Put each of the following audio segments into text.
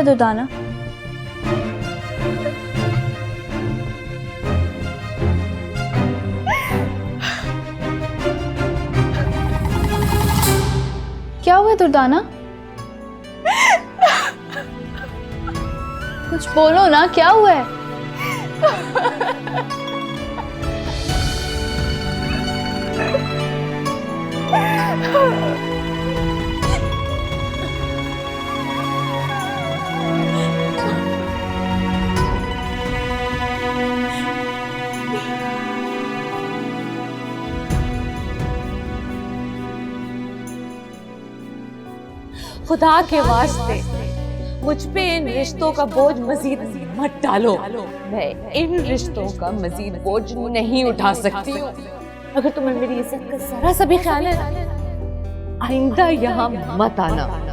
दुर्दाना? क्या हुआ दुर्दाना? कुछ बोलो ना, क्या हुआ है? खुदा के वास्ते मुझ पे इन रिश्तों का बोझ मजीद मत डालो। मैं इन रिश्तों का मजीद बोझ नहीं उठा सकती हूँ। अगर तुम्हें मेरी इज्जत का जरा सा भी ख्याल है, आइंदा यहाँ मत आना।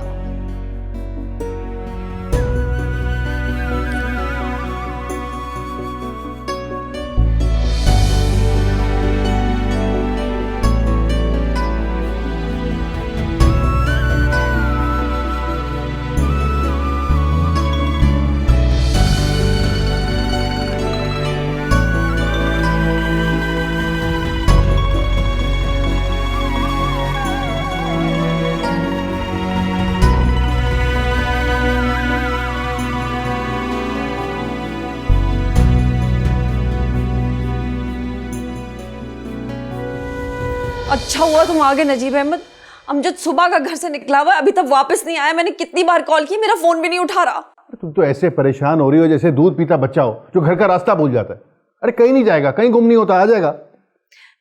अच्छा हुआ तुम आ गए नजीब अहमद। अमजद सुबह का घर से निकला हुआ है, अभी तक वापस नहीं आया। मैंने कितनी बार कॉल की, मेरा फोन भी नहीं उठा रहा। तुम तो ऐसे परेशान हो रही हो जैसे दूध पीता बच्चा हो जो घर का रास्ता भूल जाता है। अरे कहीं नहीं जाएगा, कहीं गुम नहीं होता, आ जाएगा।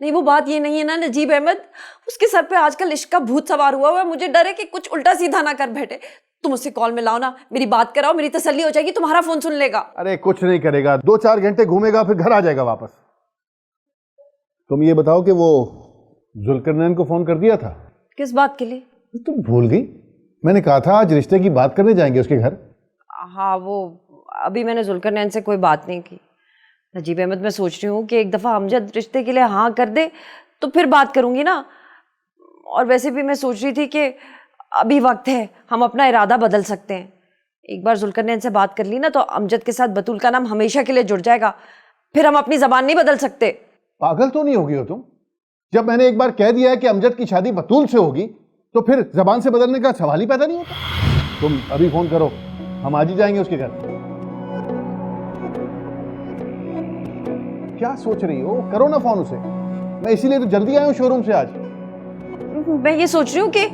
नहीं, वो बात ये नहीं है ना नजीब अहमद, उसके सर पे आजकल इश्क का भूत सवार हुआ है। मुझे डर है कि कुछ उल्टा सीधा ना कर बैठे। तुम उससे कॉल में लाओ ना, मेरी बात कराओ, मेरी तसल्ली हो जाएगी, तुम्हारा फोन सुन लेगा। अरे कुछ नहीं करेगा, 2-4 घंटे घूमेगा फिर घर आ जाएगा वापस। तुम ये बताओ कि वो जुल्करनैन को फोन कर दिया था? किस बात के लिए? तुम भूल गई? मैंने कहा था आज रिश्ते की बात करने जाएंगे उसके घर। हाँ, वो अभी मैंने जुल्करनैन से कोई बात नहीं की नजीब अहमद। मैं सोच रही हूँ कि एक दफ़ा अमजद रिश्ते के लिए हाँ कर दे तो फिर बात करूँगी ना। और वैसे भी मैं सोच रही थी कि अभी वक्त है, हम अपना इरादा बदल सकते हैं। एक बार जुल्करनैन से बात कर ली ना तो अमजद के साथ बतूल का नाम हमेशा के लिए जुड़ जाएगा। फिर हम अपनी ज़बान नहीं बदल सकते। पागल तो नहीं होगी हो तुम? जब मैंने एक बार कह दिया है कि अमजद की शादी बतूल से होगी तो फिर जबान से बदलने का सवाल ही पैदा नहीं होता। तुम अभी फोन करो, हम आज ही जाएंगे उसके घर। क्या सोच रही हो? करो ना फोन उसे। मैं इसीलिए तो जल्दी आया हूं शोरूम से आज। मैं ये सोच रही हूँ कि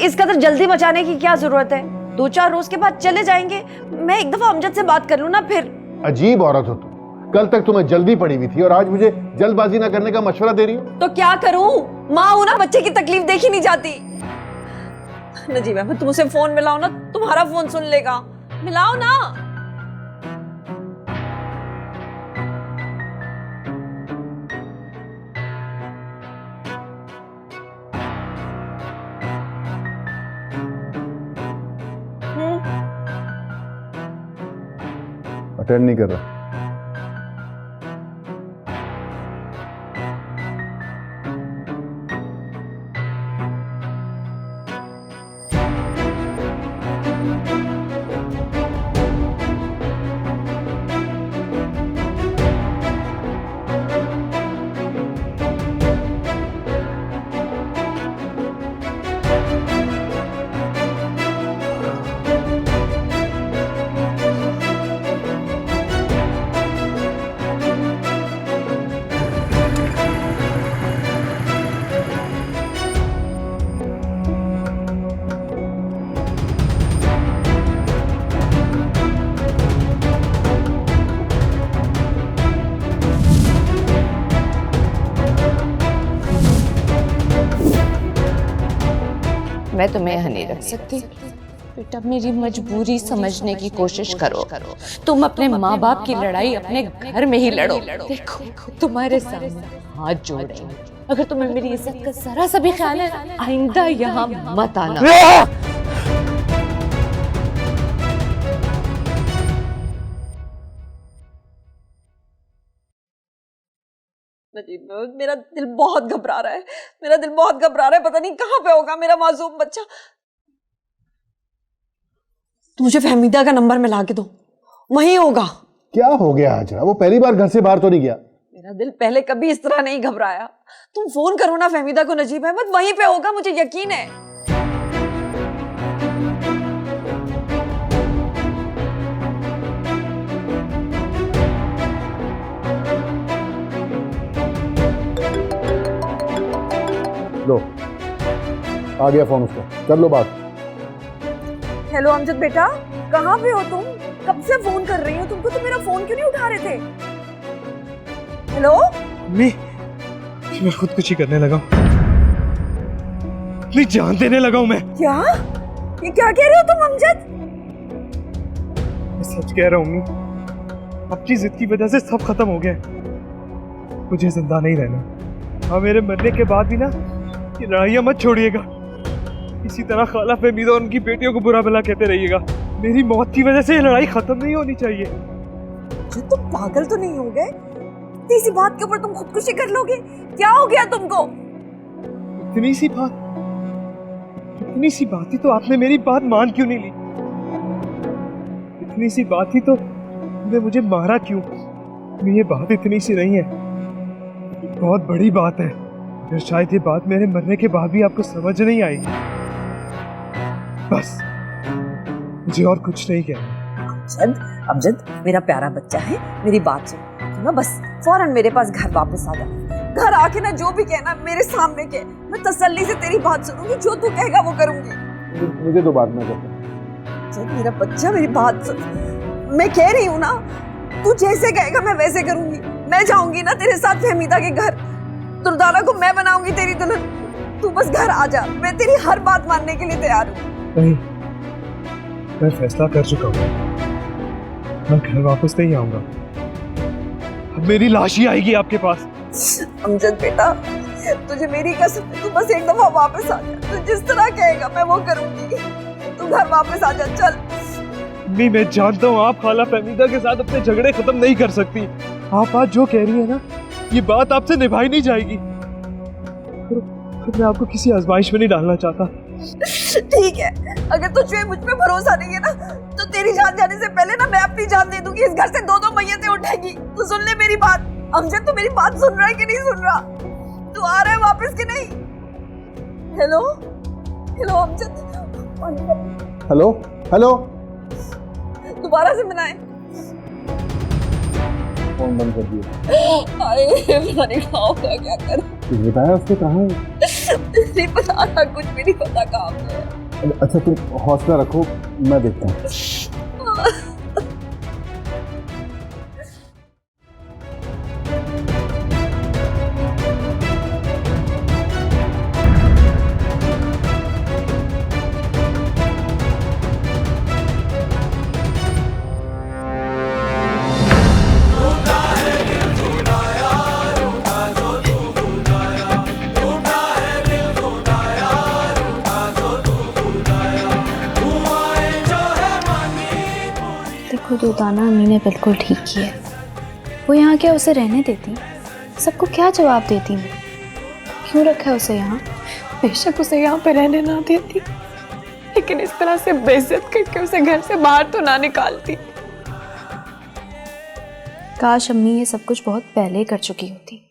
इस कदर जल्दी मचाने की क्या जरूरत है। 2-4 रोज के बाद चले जाएंगे। मैं एक दफा अमजद से बात कर लूँ ना फिर। अजीब औरत हो तुम। कल तक तुम्हें जल्दी पड़ी हुई थी और आज मुझे जल्दबाजी ना करने का मशवरा दे रही हो। तो क्या करूं? माँ हूं ना, बच्चे की तकलीफ देखी नहीं जाती। नजीब अहमद, तुम उसे फोन मिलाओ ना, तुम्हारा फोन सुन लेगा। मिलाओ ना। अटेंड नहीं कर रहा। मैं तुम्हें यहाँ नहीं रख सकती। बेटा, मेरी मजबूरी समझने की कोशिश करो। तुम अपने माँ बाप की लड़ाई अपने घर में ही लड़ो। देखो, तुम्हारे सामने हाथ जोड़ रही हूँ। अगर तुम्हें मेरी इज्जत का जरा सा भी ख्याल है, आइंदा यहाँ मत आना। नजीब, मेरा दिल बहुत घबरा रहा है। मेरा दिल बहुत घबरा रहा है। पता नहीं कहाँ पे होगा मेरा मासूम बच्चा। तो मुझे फहमीदा का नंबर मिला के दो, वहीं होगा। क्या हो गया हाजरा? वो पहली बार घर से बाहर तो नहीं गया? मेरा दिल पहले कभी इस तरह नहीं घबराया। तुम फोन करो ना फहमीदा को, नजीब अहमद वहीं पे होगा, मुझे यकीन है। लो आ गया फोन उसका, कर लो बात। हेलो अमजद बेटा, कहाँ पे हो तुम? कब से फोन कर रही हो तुमको, तुम मेरा फोन क्यों नहीं उठा रहे थे? हेलो मैं खुदकुशी करने लगा हूँ, अपनी जान देने लगा हूँ मैं। क्या? ये क्या कह रहे हो तुम अमजद? मैं सच कह रहा हूँ, आपकी जिद की वजह से सब खत्म हो गया। मुझे जिंदा नहीं रहना। हाँ, मेरे मरने के बाद भी ना ये लड़ाइयाँ मत छोड़िएगा। इसी तरह खाला फहमीदा और उनकी बेटियों को बुरा भला कहते रहिएगा। मेरी मौत की वजह से ये लड़ाई खत्म नहीं होनी चाहिए। तुम पागल तो नहीं हो गए? इसी बात के ऊपर तुम खुदकुशी कर लोगे? क्या हो गया तुमको? इतनी सी बात थी तो आपने मेरी बात मान क्यों नहीं ली? इतनी सी बात थी तो तुमने मुझे मारा क्यों? ये बात इतनी सी नहीं है, बहुत बड़ी बात है। अगर शायद ये बात मेरे मरने के बाद भी आपको समझ नहीं आएगी। बस मुझे और कुछ नहीं कहना। अमजद मेरा प्यारा बच्चा है, मेरी बात सुन ना, बस फौरन मेरे पास घर वापस आ जा। घर आके ना जो भी कहना मेरे सामने कह, मैं तसल्ली से तेरी बात सुनूंगी, जो तू कहेगा वो करूंगी। मुझे तो बात ना कर। जब मेरा बच्चा मेरी बात सुन, मैं कह रही हूँ ना, तू जैसे कहेगा मैं वैसे करूंगी। मैं जाऊंगी ना तेरे साथ फहमीदा के घर, दुर्दाना को मैं बनाऊंगी तेरी दुल्हन। तू बस घर आ जा, मैं तेरी हर बात मानने के लिए तैयार हूँ। नहीं, मैं फैसला कर चुका हूँ, मैं घर वापस नहीं आऊंगा। अब मेरी लाश ही आएगी आपके पास। अमजद बेटा, तुझे मेरी कसम है, तू बस एक दफा वापस आ जा। तू जिस तरह कहेगा मैं वो करूंगी। तू घर वापस आ जा, चल। नहीं, मैं जानता हूँ आप खाला फहमीदा के साथ अपने झगड़े खत्म नहीं कर सकती। आप आज जो कह रही है ना, ये बात आपसे निभाई नहीं जाएगी। मैं आपको किसी आजमाइश में नहीं डालना चाहता। ठीक है, अगर तुझे मुझ पे भरोसा नहीं है ना, तो तेरी जान जाने से पहले ना मैं अपनी जान दे दूंगी। इस घर से दो मैयतें उठेगी। तू सुन ले मेरी बात। अमजद, तू मेरी बात सुन रहा है कि नहीं सुन रहा? तू आ रहा है वापस कि नहीं? Hello hello Amjad. Hello hello, दोबारा से मिलाएं। फोन बंद कर दिया। अरे पता नहीं कहाँ होगा, क्या कर? बताया उसने कहाँ है? नहीं पता था, कुछ भी नहीं पता कहाँ पे है। अच्छा तुम हौसला रखो, मैं देखता हूँ। देखो दुर्दाना, अम्मी ने बिल्कुल ठीक किया है। वो यहाँ क्या उसे रहने देती? सबको क्या जवाब देती मैं? क्यों रखा है उसे यहाँ? बेशक उसे यहाँ पे रहने ना देती, लेकिन इस तरह से बेइज्जत करके उसे घर से बाहर तो ना निकालती। काश अम्मी ये सब कुछ बहुत पहले कर चुकी होती।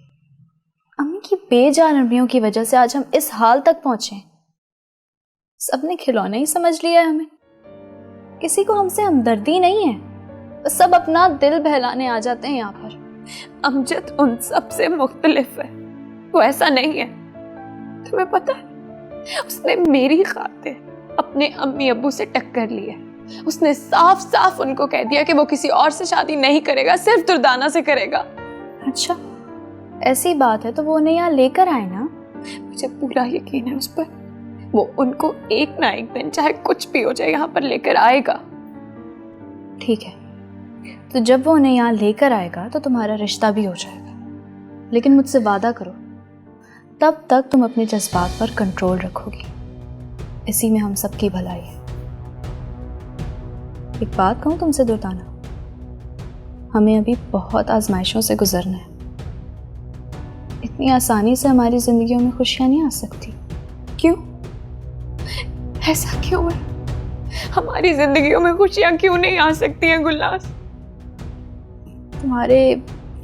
अम्मी की बेजानबियों की वजह से आज हम इस हाल तक पहुंचे। सबने खिलौने ही समझ लिया है हमें। किसी को हमसे हमदर्दी नहीं है। सब अपना दिल बहलाने आ जाते हैं यहाँ पर। अमजद उन सब से मुख्तलिफ है, वो ऐसा नहीं है। तुम्हें पता है, उसने मेरी खातिर अपने अम्मी अब्बू से टक्कर ली है। उसने साफ साफ उनको कह दिया कि वो किसी और से शादी नहीं करेगा, सिर्फ दुर्दाना से करेगा। अच्छा, ऐसी बात है तो वो उन्हें यहाँ लेकर आए ना। मुझे पूरा यकीन है उस पर। वो उनको एक ना एक दिन चाहे कुछ भी हो जाए यहाँ पर लेकर आएगा। ठीक है, तो जब वो उन्हें यहाँ लेकर आएगा तो तुम्हारा रिश्ता भी हो जाएगा। लेकिन मुझसे वादा करो, तब तक तुम अपने जज्बात पर कंट्रोल रखोगी। इसी में हम सबकी भलाई है। एक बात कहूँ तुमसे दुर्दाना, हमें अभी बहुत आजमाइशों से गुजरना है। इतनी आसानी से हमारी जिंदगियों में खुशियां नहीं आ सकती। क्यों? ऐसा क्यों है? हमारी जिंदगियों में खुशियां क्यों नहीं आ सकती हैं गुलनाज? तुम्हारे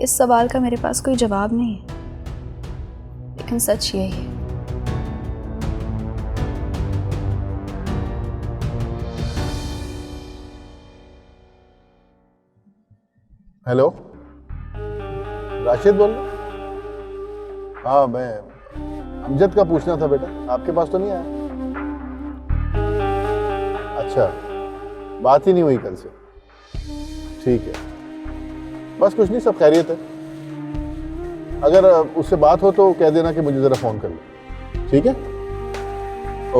इस सवाल का मेरे पास कोई जवाब नहीं है, लेकिन सच यही है। हेलो, राशिद बोल रहे? हाँ, मैं अमजद का पूछना था बेटा, आपके पास तो नहीं आया? अच्छा, बात ही नहीं हुई कल से। ठीक है, बस कुछ नहीं, सब खैरियत है। अगर उससे बात हो तो कह देना कि मुझे जरा फोन कर ले, ठीक है?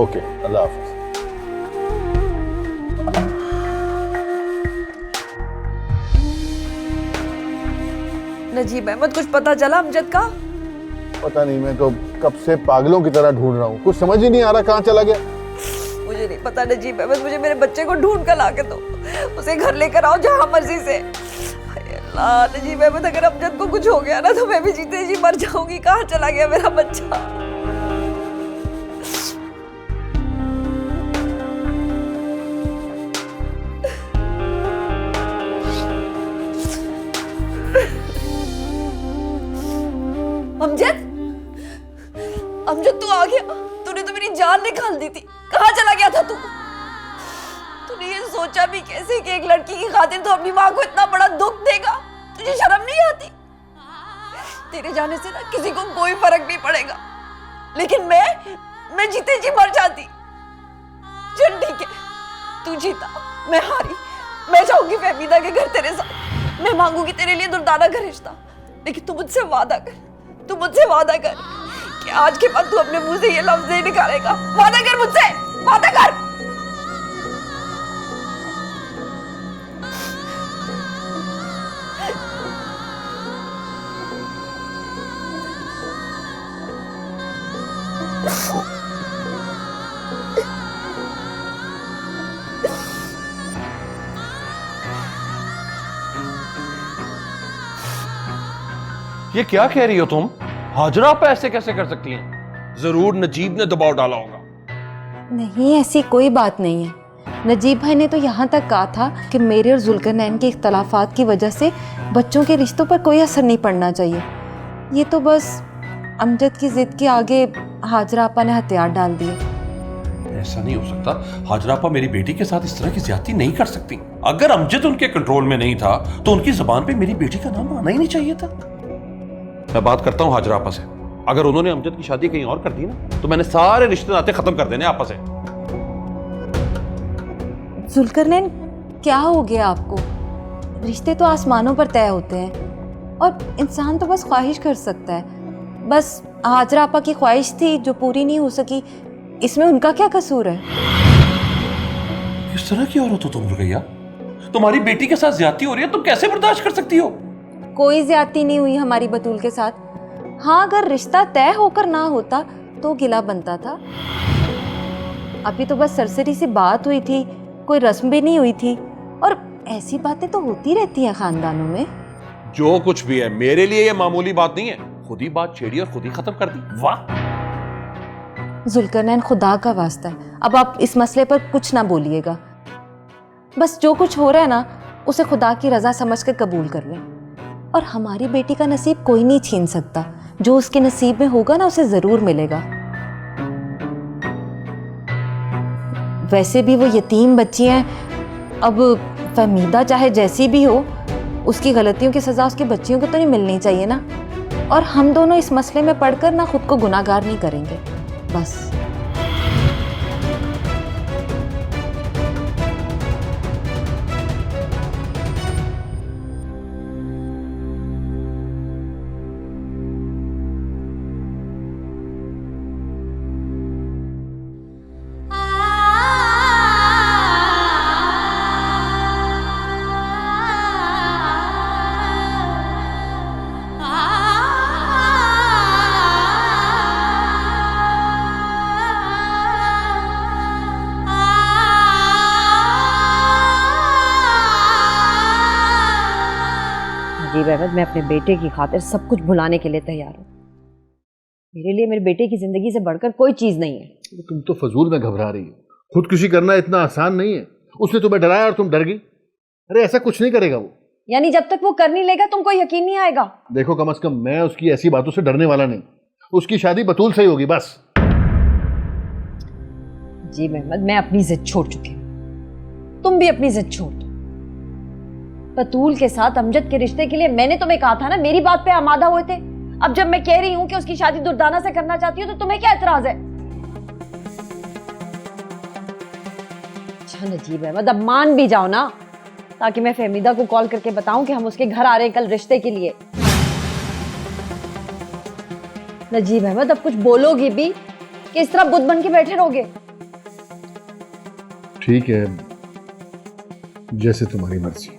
ओके, अल्लाह हाफिज। नजीब अहमद, कुछ पता चला अमजद का? पता नहीं, मैं तो कब से पागलों की तरह ढूंढ रहा हूँ, कुछ समझ ही नहीं आ रहा कहाँ चला गया। मुझे नहीं पता नजीब अहमद, मुझे मेरे बच्चे को ढूंढ कर ला के दो, उसे घर लेकर आओ जहां मर्जी से। हाय अल्लाह, नजीब अहमद, अगर अमजद को कुछ हो गया ना तो मैं भी जीते जी मर जाऊंगी। कहाँ चला गया मेरा बच्चा? अमजद, अमजद तू आ गया? तूने तो मेरी जान निकाल दी थी। कहाँ चला गया था तू? तूने ये सोचा भी कैसे कि एक लड़की की खातिर तो अपनी माँ को इतना बड़ा दुख देगा? तुझे शर्म नहीं आती? तेरे जाने से ना किसी को कोई फर्क नहीं पड़ेगा, लेकिन मैं जीते जी मर जाती। चल ठीक है, तू जीता, मैं हारी। मैं जाऊंगी फहमीदा के घर तेरे साथ, मैं मांगूंगी तेरे लिए दुर्दाना का रिश्ता, लेकिन तू मुझसे वादा कर, तू मुझसे वादा कर कि आज के बाद तू अपने मुंह से ये लफ्ज नहीं निकालेगा। वादा कर मुझसे, वादा कर। ये क्या कह रही हो तुम? हाजरा आप ऐसे कैसे कर सकती हैं? जरूर नजीब ने दबाव डाला होगा। नहीं, ऐसी कोई बात नहीं है। नजीब भाई ने तो यहाँ तक कहा था कि मेरे और जुल्करनैन के इख्तलाफात की वजह से बच्चों के रिश्तों पर कोई असर नहीं पड़ना चाहिए। ये तो बस अमजद की जिद के आगे हाजरा आपा ने हथियार डाल दिए। ऐसा नहीं हो सकता। हाजरा आपा मेरी बेटी के साथ इस तरह की ज्यादती नहीं कर सकती। अगर अमजद उनके कंट्रोल में नहीं था तो उनकी जुबान पे मेरी बेटी का नाम आना ही नहीं चाहिए था। मैं बात करता हूँ हाजरा आपा से। अगर उन्होंने अमजद की शादी कहीं और कर दी ना तो मैंने सारे रिश्ते नाते खत्म कर देने आपस में। जुल्करनैन, क्या हो गया आपको? रिश्ते तो आसमानों पर तय होते हैं और इंसान तो बस ख्वाहिश कर सकता है। बस हाजरा आपा की ख्वाहिश थी जो पूरी नहीं हो सकी, इसमें उनका क्या कसूर है? किस तरह की औरत हो तुम रुकैया? तुम्हारी बेटी के साथ ज्यादती हो रही है, तुम कैसे बर्दाश्त कर सकती हो? कोई ज्यादती नहीं हुई हमारी बतूल के साथ। हाँ, अगर रिश्ता तय होकर ना होता तो गिला बनता था। अभी तो बस सरसरी सी बात हुई थी, कोई रस्म भी नहीं हुई थी। और ऐसी बातें तो होती रहती हैं खानदानों में। जो कुछ भी है, मेरे लिए ये मामूली बात नहीं है। खुद ही बात छेड़ी और खुद ही खत्म कर दी। वाह! जुल्करनैन, खुदा का वास्ता है, अब आप इस मसले पर कुछ ना बोलिएगा। बस जो कुछ हो रहा है ना, उसे खुदा की रजा समझ कर कबूल कर लें। और हमारी बेटी का नसीब कोई नहीं छीन सकता। जो उसके नसीब में होगा ना, उसे जरूर मिलेगा। वैसे भी वो यतीम बच्ची हैं। अब फहमीदा चाहे जैसी भी हो, उसकी गलतियों की सजा उसकी बच्चियों को तो नहीं मिलनी चाहिए ना। और हम दोनों इस मसले में पढ़कर ना खुद को गुनाहगार नहीं करेंगे। बस नजीब अहमद, मैं अपने बेटे की खातिर सब कुछ भुलाने के लिए तैयार हूँ। मेरे लिए मेरे बेटे की जिंदगी से बढ़कर कोई चीज नहीं है। तुम तो फजूल में घबरा रही हो। खुदकुशी करना इतना आसान नहीं है। उसने तुम्हें डराया और तुम डर गई। अरे ऐसा कुछ नहीं करेगा वो। यानी जब तक वो कर नहीं लेगा तुमको यकीन नहीं आएगा? देखो कम से कम मैं उसकी ऐसी बातों से डरने वाला नहीं। उसकी शादी बतूल से ही होगी बस। जी मेहमद, मैं अपनी जिद छोड़ चुकी हूँ, तुम भी अपनी जिद छोड़ दो। बतूल के साथ अमजद के रिश्ते के लिए मैंने तुम्हें कहा था ना, मेरी बात पे आमादा हुए थे। अब जब मैं कह रही हूँ कि उसकी शादी दुर्दाना से करना चाहती हूँ तो तुम्हें क्या एतराज है? अच्छा नजीब अहमद, अब मान भी जाओ ना, ताकि मैं फहमीदा को कॉल करके बताऊं कि हम उसके घर आ रहे हैं कल रिश्ते के लिए। नजीब अहमद, अब कुछ बोलोगी भी कि इस तरह बुत बन के बैठे रहोगे? ठीक है, जैसे तुम्हारी मर्जी।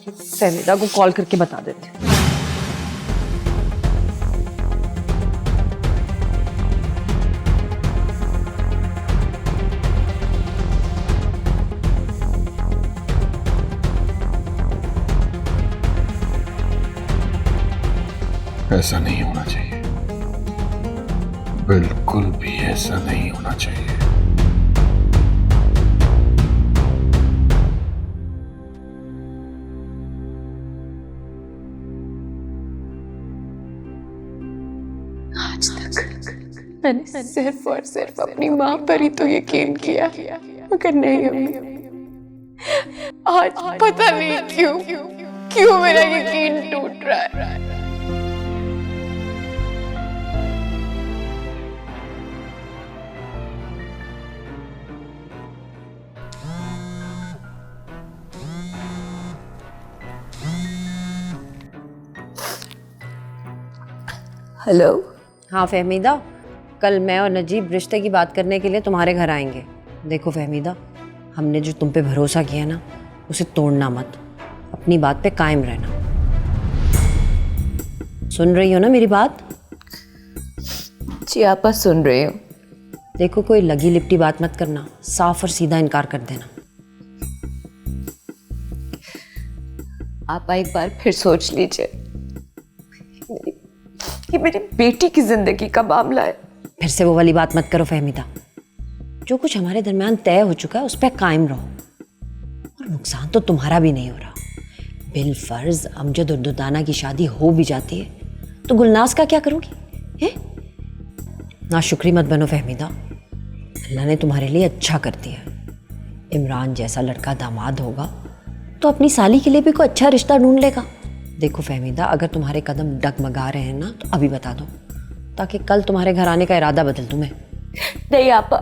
फहमीदा को कॉल करके बता देती हूँ। ऐसा नहीं होना चाहिए, बिल्कुल भी ऐसा नहीं होना चाहिए। आज तक मैंने सिर्फ और सिर्फ अपनी माँ पर ही तो यकीन किया, मगर नहीं अम्मी, आज पता नहीं क्यों मेरा यकीन टूट रहा है। हेलो। हाँ फहमीदा, कल मैं और नजीब रिश्ते की बात करने के लिए तुम्हारे घर आएंगे। देखो फहमीदा, हमने जो तुम पे भरोसा किया ना, उसे तोड़ना मत, अपनी बात पे कायम रहना। सुन रही हो ना मेरी बात? जी आपा, सुन रही हूँ। देखो कोई लगी लिपटी बात मत करना, साफ और सीधा इनकार कर देना। आपा एक बार फिर सोच लीजिए, ये मेरी बेटी की जिंदगी का मामला है। फिर से वो वाली बात मत करो फहमीदा। जो कुछ हमारे दरमियान तय हो चुका है उस पर कायम रहो, और नुकसान तो तुम्हारा भी नहीं हो रहा। बिल फर्ज अमजद और दुर्दाना की शादी हो भी जाती है तो गुलनाज का क्या करोगी? हैं? नाशुक्री मत बनो फहमीदा, अल्लाह ने तुम्हारे लिए अच्छा कर दिया। इमरान जैसा लड़का दामाद होगा तो अपनी साली के लिए भी कोई अच्छा रिश्ता ढूंढ लेगा। देखो फहमीदा, अगर तुम्हारे कदम डगमगा रहे हैं ना तो अभी बता दो, ताकि कल तुम्हारे घर आने का इरादा बदल दूं मैं। नहीं आपा,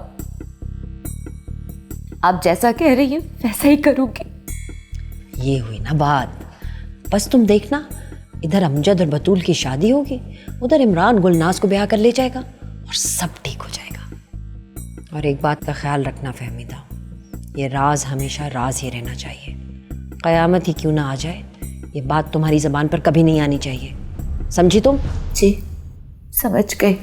आप जैसा कह रही हैं वैसा ही करूंगी। ये हुई ना बात। बस तुम देखना, इधर अमजद और बतूल की शादी होगी, उधर इमरान गुलनाज को ब्याह कर ले जाएगा और सब ठीक हो जाएगा। और एक बात का ख्याल रखना फहमीदा, ये राज हमेशा राज ही रहना चाहिए। क़यामत ही क्यों ना आ जाए, ये बात तुम्हारी ज़बान पर कभी नहीं आनी चाहिए। समझी तुम? जी समझ गई।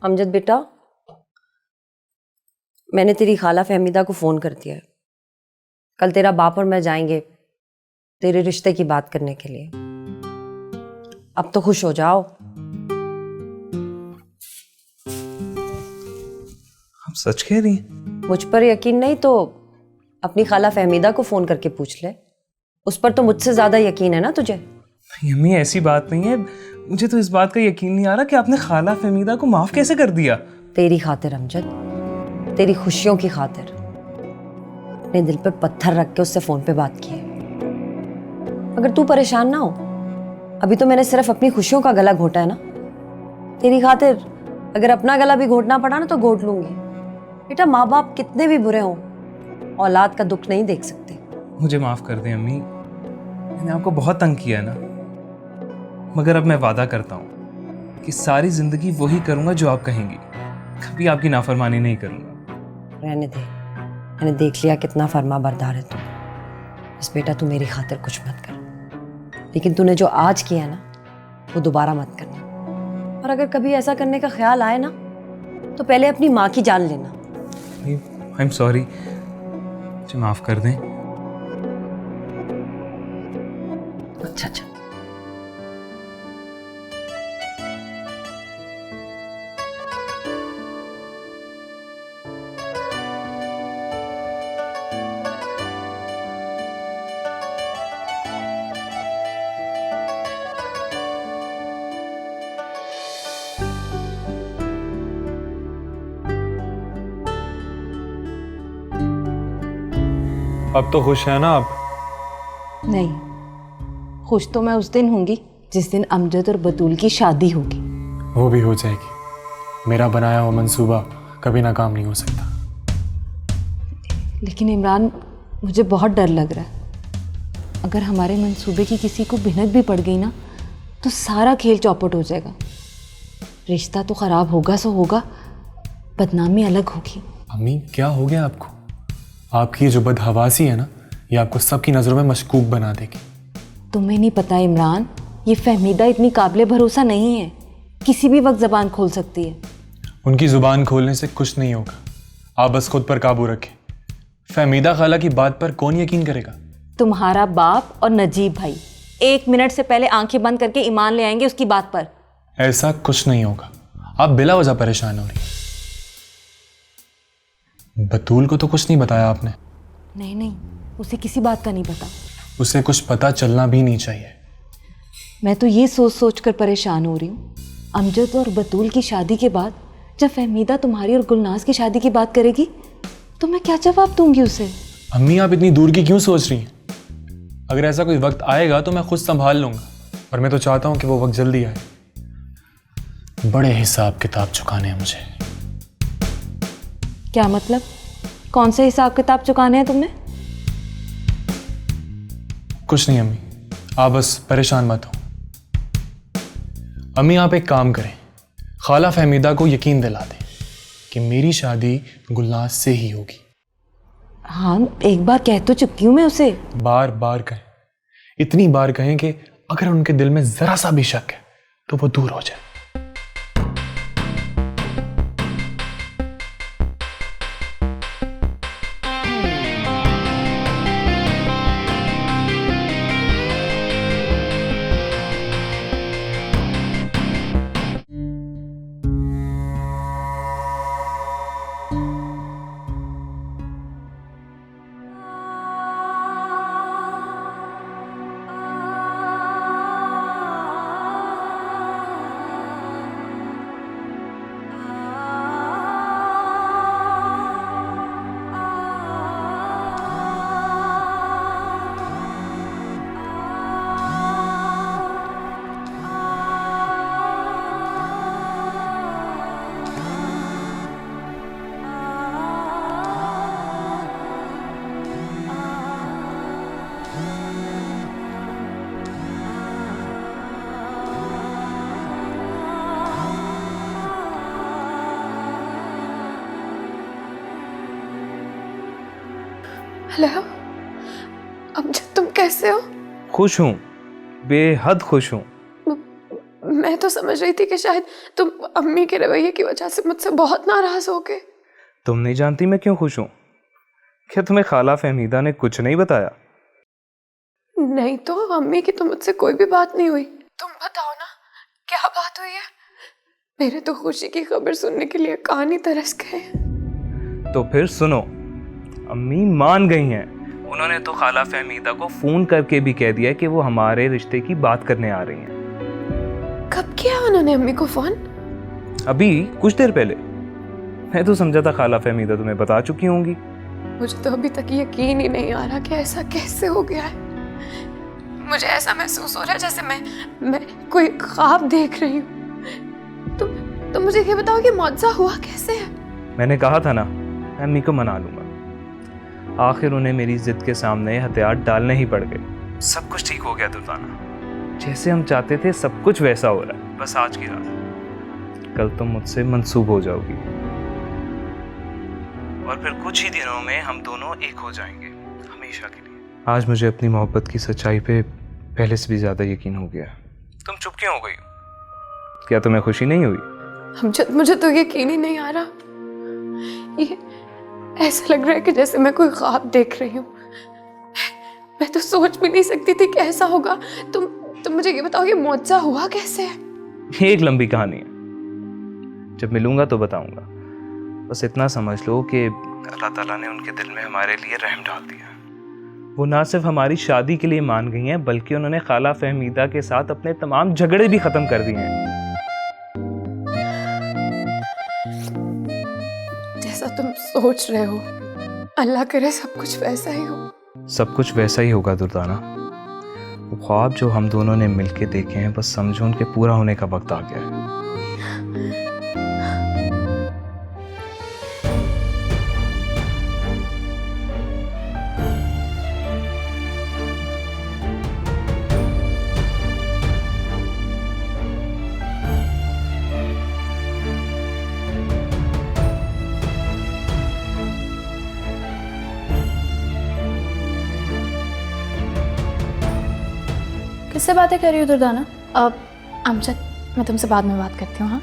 अमजद बेटा, मैंने तेरी खाला फहमीदा को फ़ोन कर दिया है। कल तेरा बाप और मैं जाएंगे तेरे रिश्ते की बात करने के लिए। अब तो खुश हो जाओ। आप सच कह रही हैं? मुझ पर यकीन नहीं तो अपनी खाला फहमीदा को फ़ोन करके पूछ ले, उस पर तो मुझसे ज़्यादा यकीन है ना तुझे। नहीं अम्मी, ऐसी बात नहीं है। मुझे तो इस बात का यकीन नहीं आ रहा कि आपने खाला फहमीदा को माफ कैसे कर दिया। तेरी खातिर अमजद, तेरी खुशियों की खातिर अपने दिल पर पत्थर रख के उससे फ़ोन पे बात की है। अगर तू परेशान ना हो, अभी तो मैंने सिर्फ अपनी खुशियों का गला घोटा है ना। तेरी खातिर अगर अपना गला भी घोटना पड़ा ना तो घोट लूंगी। बेटा माँ बाप कितने भी बुरे हों, औलाद का दुख नहीं देख सकते। मुझे माफ़ कर दें अम्मी, मैंने आपको बहुत तंग किया है ना, मगर अब मैं वादा करता हूँ कि सारी ज़िंदगी वही करूँगा जो आप कहेंगी, कभी आपकी नाफरमानी नहीं करूँगा। रहने दे, मैंने देख लिया कितना फर्मा बरदार है तू। बस बेटा तू मेरी खातिर कुछ मत कर, लेकिन तूने जो आज किया है ना वो दोबारा मत करना। और अगर कभी ऐसा करने का ख्याल आए ना तो पहले अपनी माँ की जान लेना। आई एम सॉरी, मुझे माफ़ कर दें। अच्छा अच्छा। अब तो खुश है ना आप? नहीं, खुश तो मैं उस दिन होंगी जिस दिन अमजद और बतूल की शादी होगी। वो भी हो जाएगी। मेरा बनाया हुआ मंसूबा कभी नाकाम नहीं हो सकता। लेकिन इमरान, मुझे बहुत डर लग रहा है। अगर हमारे मंसूबे की किसी को भिनक भी पड़ गई ना तो सारा खेल चौपट हो जाएगा। रिश्ता तो ख़राब होगा सो होगा, बदनामी अलग होगी। अम्मी क्या हो गया आपको? आपकी जो बदहवासी है ना, ये आपको सबकी नज़रों में मशकूक बना देगी। तुम्हें नहीं पता इमरान, ये फहमीदा इतनी काबिल भरोसा नहीं है, किसी भी वक्त ज़बान खोल सकती है। उनकी ज़ुबान खोलने से कुछ नहीं होगा, आप बस खुद पर काबू रखें। फहमीदा खाला की बात पर कौन यकीन करेगा? तुम्हारा बाप और नजीब भाई 1 मिनट से पहले आंखें बंद करके ईमान ले आएंगे उसकी बात पर। ऐसा कुछ नहीं होगा, आप बिला वजह परेशान हो रही हैं। बतूल को तो कुछ नहीं बताया आपने? नहीं नहीं, उसे किसी बात का नहीं पता। उसे कुछ पता चलना भी नहीं चाहिए। मैं तो ये सोच सोच कर परेशान हो रही हूँ, अमजद और बतूल की शादी के बाद जब फहमीदा तुम्हारी और गुलनाज की शादी की बात करेगी तो मैं क्या जवाब दूंगी उसे? अम्मी आप इतनी दूर की क्यों सोच रही हैं? अगर ऐसा कोई वक्त आएगा तो मैं खुद संभाल लूंगा, और मैं तो चाहता हूँ कि वो वक्त जल्दी आए। बड़े हिसाब किताब चुकाने हैं मुझे। क्या मतलब? कौन से हिसाब किताब चुकाने हैं तुमने? कुछ नहीं अम्मी, आप बस परेशान मत हो। अम्मी आप एक काम करें, खाला फहमीदा को यकीन दिला दें कि मेरी शादी गुलनाज से ही होगी। हाँ, एक बार कह तो चुकी हूँ मैं उसे। बार बार कहें, इतनी बार कहें कि अगर उनके दिल में जरा सा भी शक है तो वो दूर हो जाए। हेलो अमजद, तुम कैसे हो? खुश हूँ, बेहद खुश हूँ। मैं तो समझ रही थी कि शायद तुम अम्मी के रवैये की वजह से मुझसे बहुत नाराज हो गए। तुम नहीं जानती मैं क्यों खुश हूँ। क्या तुम्हें खाला फहमीदा ने कुछ नहीं बताया? नहीं तो अम्मी की तो मुझसे कोई भी बात नहीं हुई। तुम बताओ ना, क्या बात हुई है? मेरे तो खुशी की खबर सुनने के लिए कान ही तरस गए। तो फिर सुनो, अम्मी मान गई हैं। उन्होंने तो खाला फहमीदा को फोन करके भी कह दिया कि वो हमारे रिश्ते की बात करने आ रही हैं। कब किया उन्होंने अम्मी को फोन? अभी कुछ देर पहले। मैं तो समझा था खाला फहमीदा तुम्हें बता चुकी होंगी। मुझे तो अभी तक यकीन ही नहीं आ रहा कि ऐसा कैसे हो गया है। मुझे ऐसा महसूस हो रहा है जैसे मैं कोई ख्वाब देख रही हूँ। तुम मुझे ये बताओ कि मुआवजा हुआ कैसे है? मैंने कहा था ना, मैं अम्मी को मना लूंगा। आखिर उन्हें मेरी जिद के सामने हथियार डालने ही पड़ गए। सब कुछ ठीक हो गया दुर्दाना, जैसे हम चाहते थे सब कुछ वैसा हो रहा है। बस आज की रात, कल तुम मुझसे मंसूब हो जाओगी और फिर कुछ ही दिनों में हम दोनों एक हो जाएंगे हमेशा के लिए। आज मुझे अपनी मोहब्बत की सच्चाई पे पहले से भी ज्यादा यकीन हो गया। तुम चुप क्यों हो गई? क्या तुम्हें खुशी नहीं हुई? मुझे तो यकीन ही नहीं आ रहा। ये ऐसा लग रहा है कि जैसे मैं कोई ख्वाब देख रही हूँ। मैं तो सोच भी नहीं सकती थी कि ऐसा होगा। तुम मुझे ये बताओ, ये मुआवजा हुआ कैसे? ये एक लंबी कहानी है, जब मिलूंगा तो बताऊंगा। बस इतना समझ लो कि अल्लाह ताला ने उनके दिल में हमारे लिए रहम डाल दिया। वो ना सिर्फ हमारी शादी के लिए मान गई हैं, बल्कि उन्होंने खाला फहमीदा के साथ अपने तमाम झगड़े भी खत्म कर दिए हैं। जैसा तुम सोच रहे हो, अल्लाह करे सब कुछ वैसा ही हो। सब कुछ वैसा ही होगा दुर्दाना। वो ख्वाब जो हम दोनों ने मिलके देखे हैं, बस समझो उनके पूरा होने का वक्त आ गया है। किससे बातें कर रही हो दुर्दाना? अब अमजद, मैं तुमसे बाद में बात करती हूँ। हाँ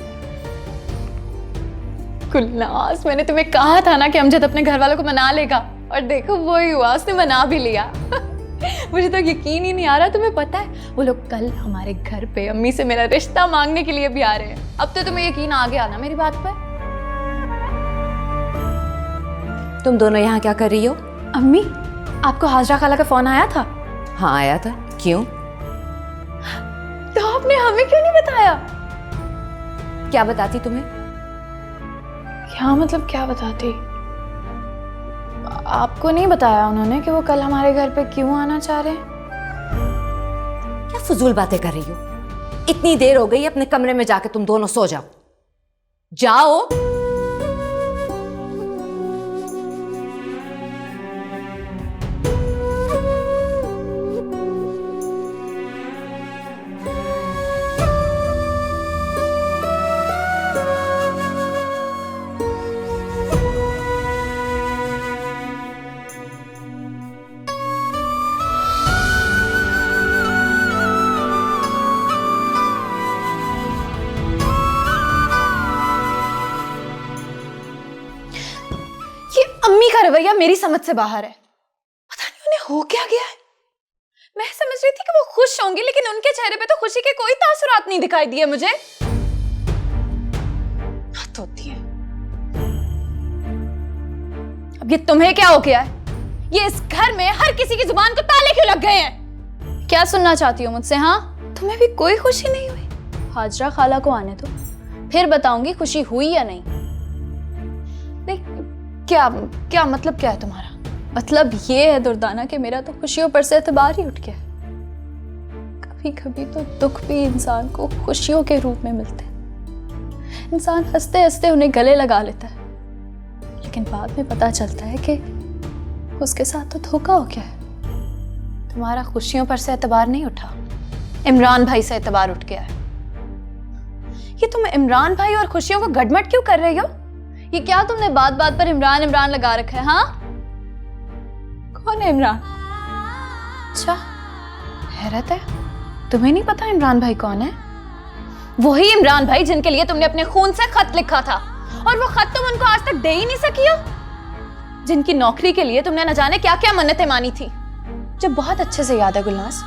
गुलनाज, मैंने तुम्हें कहा था ना कि अमजद अपने घर वालों को मना लेगा, और देखो वो ही हुआ, उसने मना भी लिया। मुझे तो यकीन ही नहीं आ रहा। तुम्हें पता है वो लोग कल हमारे घर पे अम्मी से मेरा रिश्ता मांगने के लिए भी आ रहे हैं। अब तो तुम्हें यकीन आ गया ना मेरी बात पर? तुम दोनों यहाँ क्या कर रही हो? अम्मी, आपको हाजरा खाला का फोन आया था? हाँ आया था। क्यों? तो आपने हमें क्यों नहीं बताया? क्या बताती तुम्हें? क्या मतलब क्या बताती? आपको नहीं बताया उन्होंने कि वो कल हमारे घर पे क्यों आना चाह रहे हैं? क्या फजूल बातें कर रही हो? इतनी देर हो गई, अपने कमरे में जाके तुम दोनों सो जाओ। जाओ। अम्मी का रवैया मेरी समझ से बाहर है। पता नहीं उन्हें हो क्या गया है। मैं समझ रही थी कि वो खुश होंगी, लेकिन उनके चेहरे पे तो खुशी के कोई तासुरात नहीं दिखाई दिए मुझे। हद होती है। अब ये तुम्हें क्या हो गया है? ये इस घर में हर किसी की जुबान को ताले क्यों लग गए हैं? क्या सुनना चाहती हो मुझसे? हाँ, तुम्हें भी कोई खुशी नहीं हुई? हाजरा खाला को आने दो, फिर बताऊंगी खुशी हुई या नहीं। नहीं, क्या मतलब क्या है तुम्हारा? मतलब ये है दुर्दाना कि मेरा तो खुशियों पर से एतबार ही उठ गया। कभी कभी तो दुख भी इंसान को खुशियों के रूप में मिलते हैं। इंसान हंसते हंसते उन्हें गले लगा लेता है, लेकिन बाद में पता चलता है कि उसके साथ तो धोखा हो गया है। तुम्हारा खुशियों पर से एतबार नहीं उठा, इमरान भाई से एतबार उठ गया है। ये तुम इमरान भाई और खुशियों को गड़मट क्यों कर रही हो? ये क्या तुमने बात बात पर इमरान इमरान लगा रखा है? हाँ, कौन है इमरान? अच्छा, हैरत है, तुम्हें नहीं पता इमरान भाई कौन है? वही इमरान भाई जिनके लिए तुमने अपने खून से खत लिखा था, और वो खत तुम उनको आज तक दे ही नहीं सकी हो। जिनकी नौकरी के लिए तुमने न जाने क्या क्या मन्नतें मानी थी। मुझे बहुत अच्छे से याद है गुलनाज,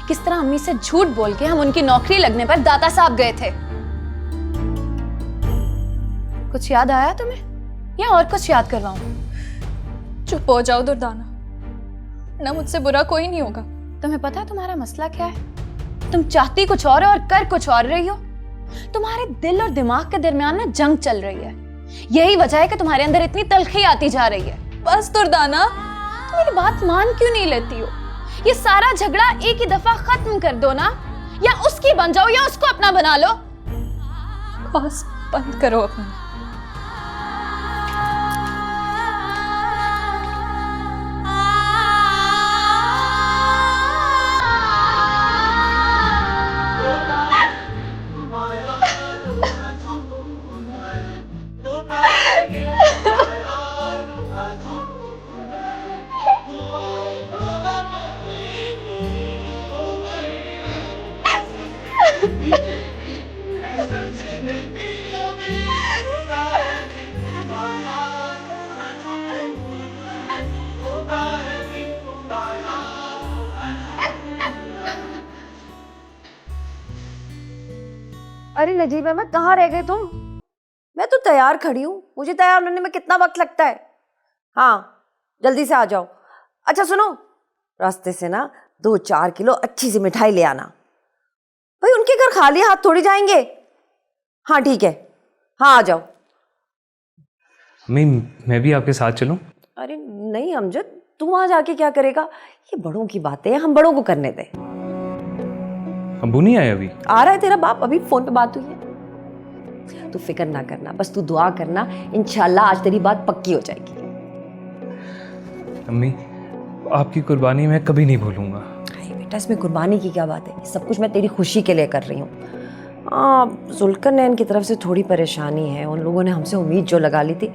किस तरह अम्मी से झूठ बोल के हम उनकी नौकरी लगने पर दाता साहब गए थे। कुछ याद आया तुम्हें या और कुछ याद करवाऊं? चुप हो जाओ दुर्दाना, ना मुझसे बुरा कोई नहीं होगा। तुम्हें पता है तुम्हारा मसला क्या है? तुम चाहती कुछ और है और कर कुछ और रही हो। तुम्हारे दिल और दिमाग के दरमियान ना जंग चल रही है। यही वजह है कि तुम्हारे अंदर इतनी तलखी आती जा रही है। बस दुर्दाना, तुम मेरी बात मान क्यों नहीं लेती हो? ये सारा झगड़ा एक ही दफा खत्म कर दो ना, या उसकी बन जाओ या उसको अपना बना लो। बस बंद करो अपना। अरे नजीब अहमद, कहाँ रह गए तुम? मैं तो तैयार खड़ी हूँ, मुझे तैयार होने में कितना वक्त लगता है? हाँ, जल्दी से आ जाओ। अच्छा सुनो, रास्ते से ना 2-4 किलो अच्छी सी मिठाई ले आना। भाई उनके घर खाली हाथ थोड़ी जाएंगे। हाँ ठीक है, हाँ आ जाओ। मैं भी आपके साथ चलूं? अरे नहीं अमजद, तू वहां जाके क्या करेगा? ये बड़ों की बातें हैं, हम बड़ों को करने दे। अबू नहीं आए अभी? आ रहा है तेरा बाप, अभी फोन पे बात हुई है। तू फिक्र ना करना, बस तू दुआ करना, इंशाल्लाह आज तेरी बात पक्की हो जाएगी। अम्मी, आपकी कुर्बानी मैं कभी नहीं भूलूंगा। अरे बेटा, इसमें कुर्बानी की क्या बात है? सब कुछ मैं तेरी खुशी के लिए कर रही हूँ। जुल्करनैन की तरफ से थोड़ी परेशानी है, उन लोगों ने हमसे उम्मीद जो लगा ली थी,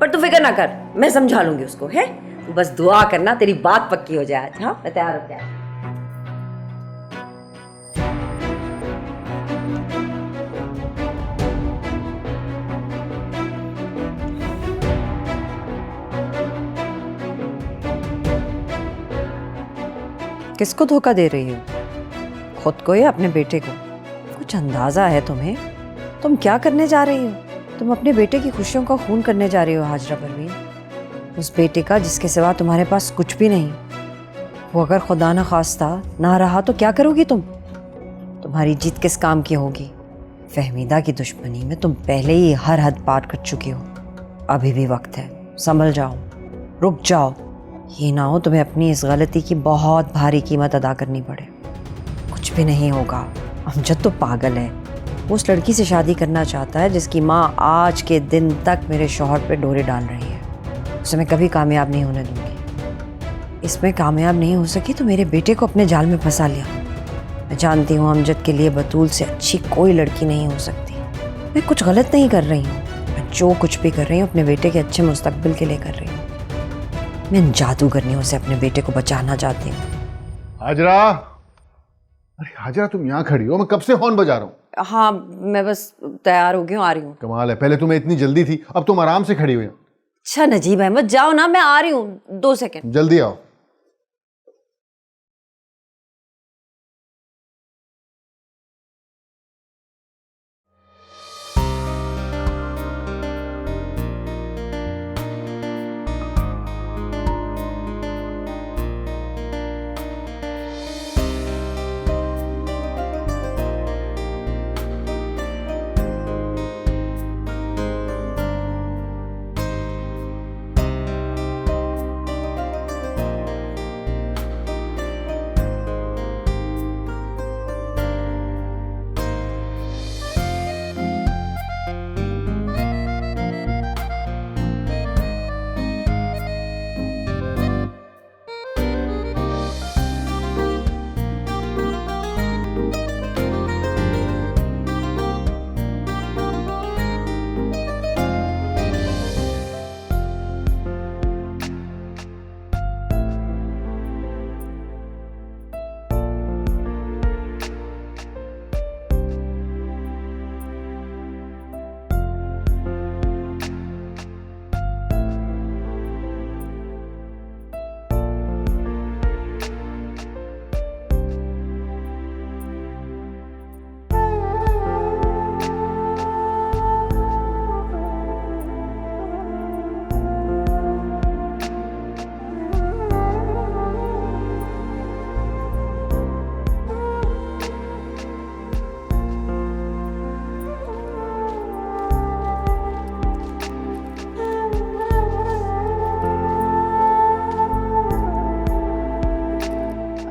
पर तू फिक्र ना कर, मैं समझा लूंगी उसको। है तू बस दुआ करना तेरी बात पक्की हो जाए आज। हाँ मैं तैयार हो जाए। किसको धोखा दे रही हो? खुद को या अपने बेटे को? कुछ अंदाजा है तुम्हें? तुम क्या करने जा रही हो? तुम अपने बेटे की खुशियों का खून करने जा रही हो हाजरा परवीन। उस बेटे का जिसके सिवा तुम्हारे पास कुछ भी नहीं। वो अगर खुदा न खास्ता ना रहा तो क्या करोगी तुम? तुम्हारी जीत किस काम की होगी? फहमीदा की दुश्मनी में तुम पहले ही हर हद पार कर चुकी हो। अभी भी वक्त है, संभल जाओ, रुक जाओ। ये ना हो तुम्हें अपनी इस गलती की बहुत भारी कीमत अदा करनी पड़े। कुछ भी नहीं होगा। अमजद तो पागल है, वो उस लड़की से शादी करना चाहता है जिसकी माँ आज के दिन तक मेरे शौहर पे डोरे डाल रही है। उसे मैं कभी कामयाब नहीं होने दूंगी। इसमें कामयाब नहीं हो सकी तो मेरे बेटे को अपने जाल में फंसा लिया। मैं जानती हूँ अमजद के लिए बतूल से अच्छी कोई लड़की नहीं हो सकती। मैं कुछ गलत नहीं कर रही हूँ, मैं जो कुछ भी कर रही हूँ अपने बेटे के अच्छे मुस्तकबिल के लिए कर रही हूँ। मैं इन जादूगरनियों से अपने बेटे को बचाना चाहती हूँ। हाजरा, अरे हाजरा तुम यहाँ खड़ी हो, मैं कब से हॉर्न बजा रहा हूँ। हाँ मैं बस तैयार हो गई हूँ, आ रही हूँ। कमाल है, पहले तुम्हें इतनी जल्दी थी, अब तुम आराम से खड़ी हुई हो। अच्छा नजीब अहमद, जाओ ना, मैं आ रही हूँ, 2 सेकंड। जल्दी आओ।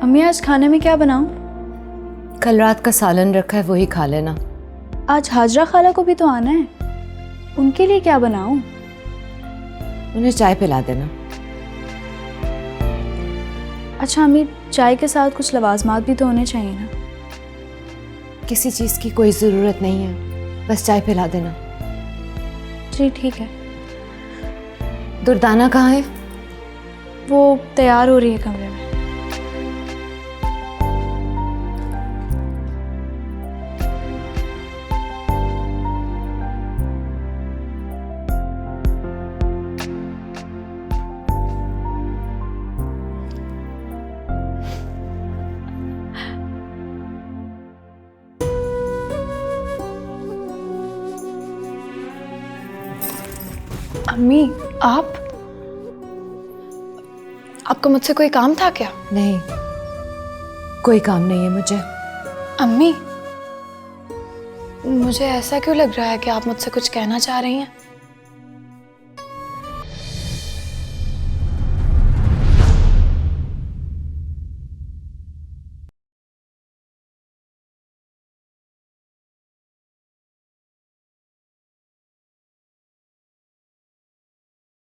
अम्मी आज खाने में क्या बनाऊं? कल रात का सालन रखा है, वही खा लेना। आज हाजरा खाला को भी तो आना है, उनके लिए क्या बनाऊं? उन्हें चाय पिला देना। अच्छा अम्मी, चाय के साथ कुछ लवाजमात भी तो होने चाहिए ना। किसी चीज़ की कोई ज़रूरत नहीं है, बस चाय पिला देना। जी ठीक है। दुर्दाना कहाँ है? वो तैयार हो रही है कमरे में। अम्मी, आपको मुझसे कोई काम था क्या? नहीं, कोई काम नहीं है मुझे। अम्मी, मुझे ऐसा क्यों लग रहा है कि आप मुझसे कुछ कहना चाह रही हैं?